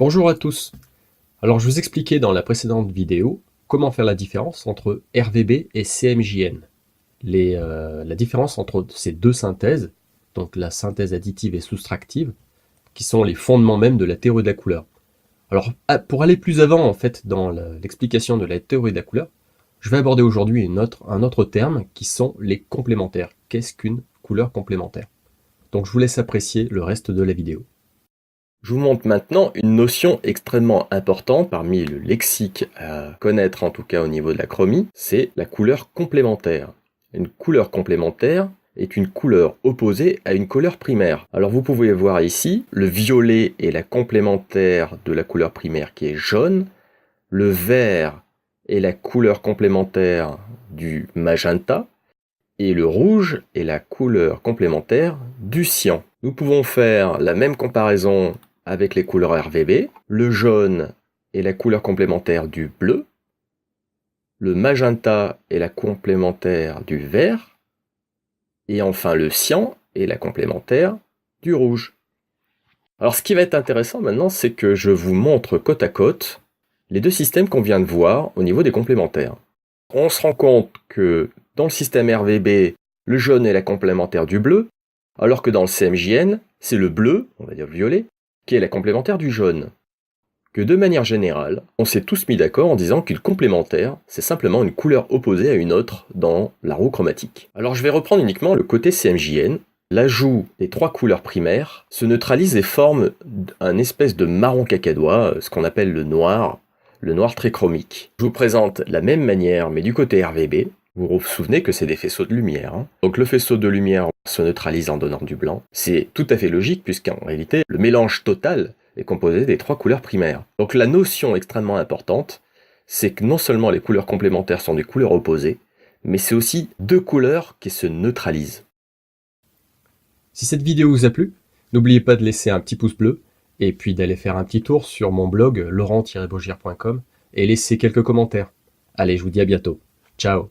Bonjour à tous. Alors je vous expliquais dans la précédente vidéo comment faire la différence entre RVB et CMJN. La différence entre ces deux synthèses, donc la synthèse additive et soustractive, qui sont les fondements même de la théorie de la couleur. Alors pour aller plus avant en fait dans l'explication de la théorie de la couleur, je vais aborder aujourd'hui un autre terme qui sont les complémentaires. Qu'est-ce qu'une couleur complémentaire? Donc je vous laisse apprécier le reste de la vidéo. Je vous montre maintenant une notion extrêmement importante parmi le lexique à connaître, en tout cas au niveau de la chromie, c'est la couleur complémentaire. Une couleur complémentaire est une couleur opposée à une couleur primaire. Alors vous pouvez voir ici, le violet est la complémentaire de la couleur primaire qui est jaune, le vert est la couleur complémentaire du magenta, et le rouge est la couleur complémentaire du cyan. Nous pouvons faire la même comparaison avec les couleurs RVB. Le jaune est la couleur complémentaire du bleu, le magenta est la complémentaire du vert, et enfin le cyan est la complémentaire du rouge. Alors ce qui va être intéressant maintenant, c'est que je vous montre côte à côte les deux systèmes qu'on vient de voir au niveau des complémentaires. On se rend compte que dans le système RVB, le jaune est la complémentaire du bleu, alors que dans le CMJN, c'est le bleu, on va dire le violet, qui est la complémentaire du jaune. Que de manière générale, on s'est tous mis d'accord en disant qu'une complémentaire, c'est simplement une couleur opposée à une autre dans la roue chromatique. Alors je vais reprendre uniquement le côté CMJN. L'ajout des trois couleurs primaires se neutralise et forme un espèce de marron cacadois, ce qu'on appelle le noir très chromique. Je vous présente la même manière, mais du côté RVB. Vous vous souvenez que c'est des faisceaux de lumière. Donc le faisceau de lumière se neutralise en donnant du blanc. C'est tout à fait logique puisqu'en réalité, le mélange total est composé des trois couleurs primaires. Donc la notion extrêmement importante, c'est que non seulement les couleurs complémentaires sont des couleurs opposées, mais c'est aussi deux couleurs qui se neutralisent. Si cette vidéo vous a plu, n'oubliez pas de laisser un petit pouce bleu et puis d'aller faire un petit tour sur mon blog laurent-baugier.com et laisser quelques commentaires. Allez, je vous dis à bientôt. Ciao.